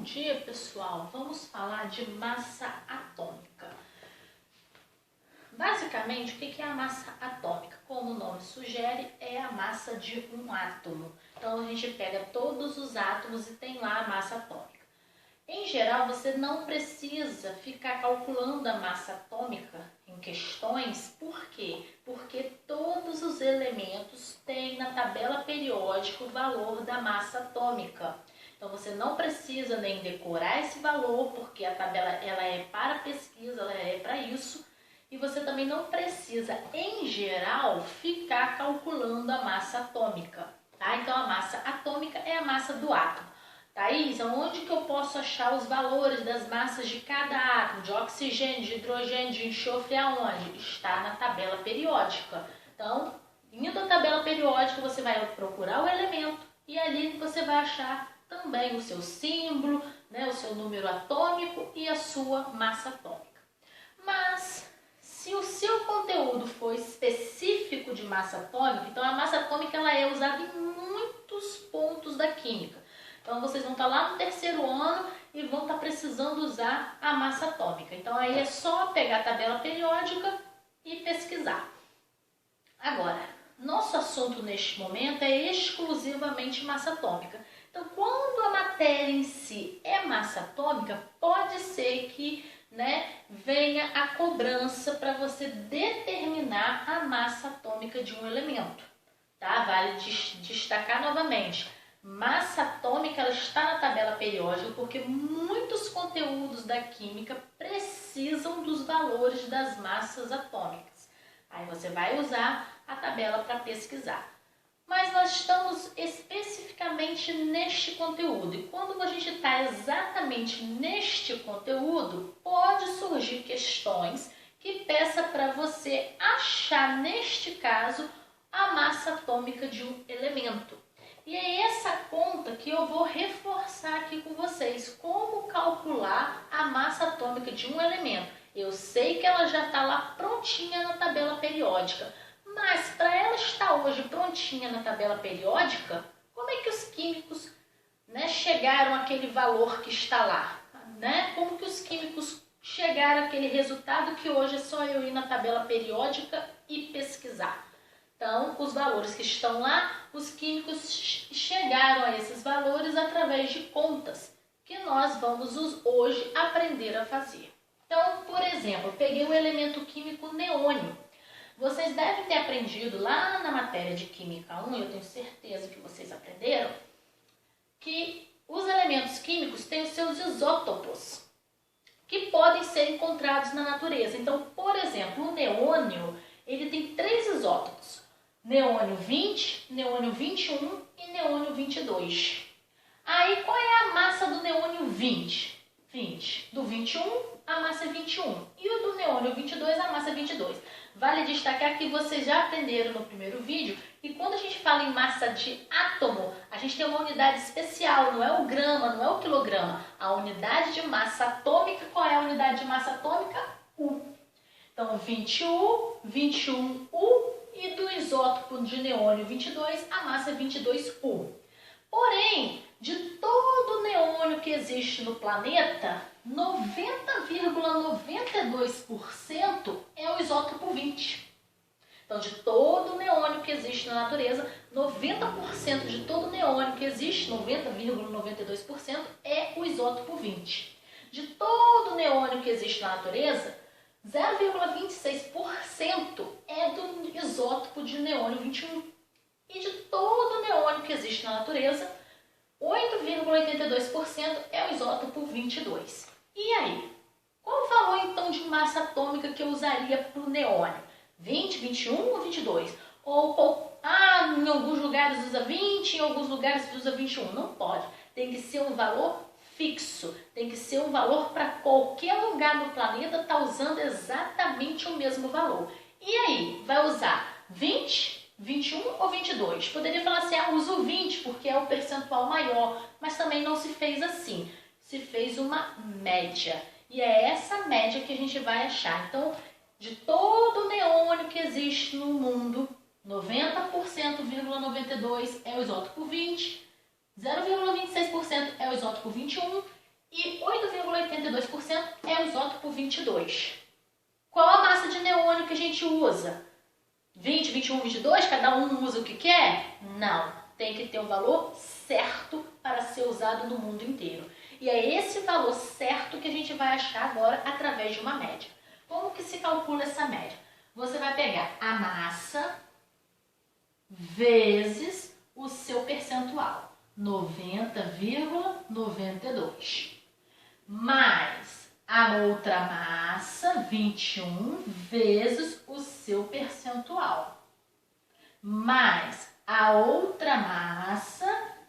Bom dia, pessoal! Vamos falar de massa atômica. Basicamente, o que é a massa atômica? Como o nome sugere, é a massa de um átomo. Então, a gente pega todos os átomos e tem lá a massa atômica. Em geral, você não precisa ficar calculando a massa atômica em questões. Por quê? Porque todos os elementos têm na tabela periódica o valor da massa atômica. Então, você não precisa nem decorar esse valor, porque a tabela ela é para pesquisa, ela é para isso. E você também não precisa, em geral, ficar calculando a massa atômica. Tá? Então, a massa atômica é a massa do átomo. Thaís, onde que eu posso achar os valores das massas de cada átomo, de oxigênio, de hidrogênio, de enxofre, aonde? Está na tabela periódica. Então, indo à tabela periódica, você vai procurar o elemento e ali você vai achar também o seu símbolo, né, o seu número atômico e a sua massa atômica. Mas, se o seu conteúdo for específico de massa atômica, então a massa atômica ela é usada em muitos pontos da química. Então, vocês vão estar lá no terceiro ano e vão estar precisando usar a massa atômica. Então, aí é só pegar a tabela periódica e pesquisar. Agora, nosso assunto neste momento é exclusivamente massa atômica. Então, quando a matéria em si é massa atômica, pode ser que venha a cobrança para você determinar a massa atômica de um elemento. Tá? Vale destacar novamente. Massa atômica ela está na tabela periódica porque muitos conteúdos da química precisam dos valores das massas atômicas. Aí você vai usar a tabela para pesquisar. Mas nós estamos especificamente neste conteúdo. E quando a gente está exatamente neste conteúdo, pode surgir questões que peça para você achar, neste caso, a massa atômica de um elemento. E é essa conta que eu vou reforçar aqui com vocês. Como calcular a massa atômica de um elemento. Eu sei que ela já está lá prontinha na tabela periódica. Mas para ela estar hoje prontinha na tabela periódica, como é que os químicos chegaram àquele valor que está lá? Como que os químicos chegaram àquele resultado que hoje é só eu ir na tabela periódica e pesquisar? Então, os valores que estão lá, os químicos chegaram a esses valores através de contas, que nós vamos hoje aprender a fazer. Então, por exemplo, eu peguei o elemento químico neônio. Vocês devem ter aprendido lá na matéria de Química 1, eu tenho certeza que vocês aprenderam, que os elementos químicos têm os seus isótopos, que podem ser encontrados na natureza. Então, por exemplo, o neônio, ele tem 3 isótopos. Neônio 20, neônio 21 e neônio 22. Aí, qual é a massa do neônio 20? 20. Do 21, a massa é 21. E o do neônio 22, a massa é 22. Vale destacar que vocês já aprenderam no primeiro vídeo que quando a gente fala em massa de átomo, a gente tem uma unidade especial, não é o grama, não é o quilograma. A unidade de massa atômica, qual é a unidade de massa atômica? U. Então, 20U, 21U e do isótopo de neônio 22, a massa é 22U. Porém, de todo o neônio que existe no planeta, 90,92% é o isótopo 20. Então, de todo o neônio que existe na natureza, 90% de todo o neônio que existe, 90,92%, é o isótopo 20. De todo o neônio que existe na natureza, 0,26% é do isótopo de neônio 21. E de todo o neônio que existe na natureza, 8,82% é o isótopo 22. E aí? Qual o valor então de massa atômica que eu usaria para o neônio? 20, 21 ou 22? Ou em alguns lugares usa 20, em alguns lugares usa 21. Não pode. Tem que ser um valor fixo. Tem que ser um valor para qualquer lugar do planeta estar usando exatamente o mesmo valor. E aí? Vai usar 20? 21 ou 22? Poderia falar assim, uso 20 porque é o percentual maior, mas também não se fez assim. Se fez uma média. E é essa média que a gente vai achar. Então, de todo o neônio que existe no mundo, 90,92% é o isótopo 20, 0,26% é o isótopo 21 e 8,82% é o isótopo 22. Qual a massa de neônio que a gente usa? 20, 21, 22? Cada um usa o que quer? Não. Tem que ter o valor certo para ser usado no mundo inteiro. E é esse valor certo que a gente vai achar agora através de uma média. Como que se calcula essa média? Você vai pegar a massa vezes o seu percentual, 90,92, mais a outra massa, 21, vezes o seu percentual, mais a outra massa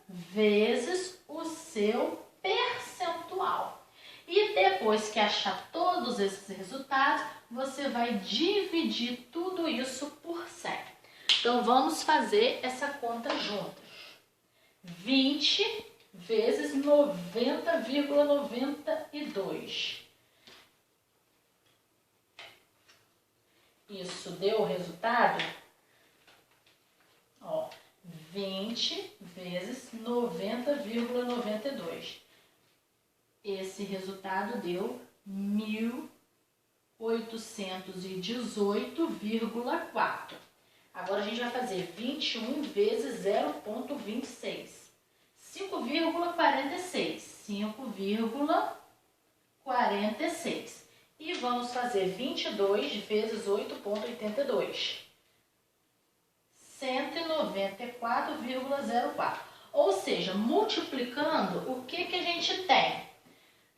vezes o seu percentual. E depois que achar todos esses resultados, você vai dividir tudo isso por 100. Então, vamos fazer essa conta juntas. 20 vezes 90,92. Isso deu o resultado? Ó, 20 vezes 90,92. Esse resultado deu 1.818,4. Agora a gente vai fazer 21 vezes 0,26. 5,46. 5,46. E vamos fazer 22 vezes 8,82. 194,04. Ou seja, multiplicando, o que a gente tem?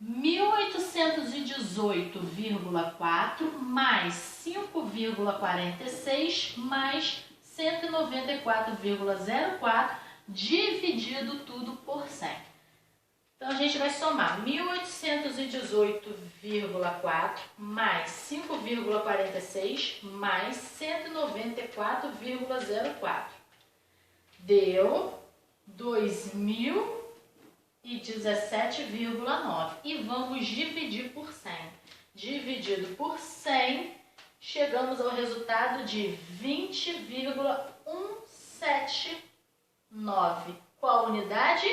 1.818,4 mais 5,46 mais 194,04 dividido tudo por 100. Então, a gente vai somar 1.818,4 mais 5,46 mais 194,04. Deu 2.017,9. E vamos dividir por 100. Dividido por 100, chegamos ao resultado de 20,179. Qual unidade?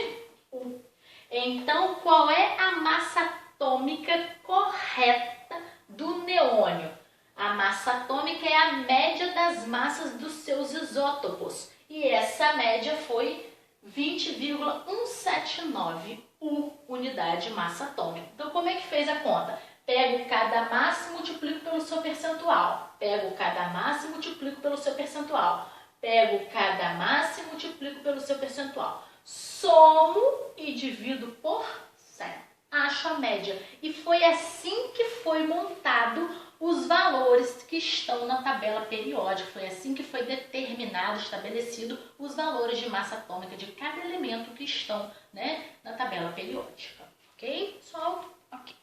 1. Então, qual é a massa atômica correta do neônio? A massa atômica é a média das massas dos seus isótopos. E essa média foi 20,179 unidade de massa atômica. Então, como é que fez a conta? Pego cada massa e multiplico pelo seu percentual. Pego cada massa e multiplico pelo seu percentual. Pego cada massa e multiplico pelo seu percentual. Somo e divido por 100. Acho a média. E foi assim que foi montado os valores que estão na tabela periódica. Foi assim que foi determinado, estabelecido os valores de massa atômica de cada elemento que estão, né, na tabela periódica. Ok, pessoal? Ok.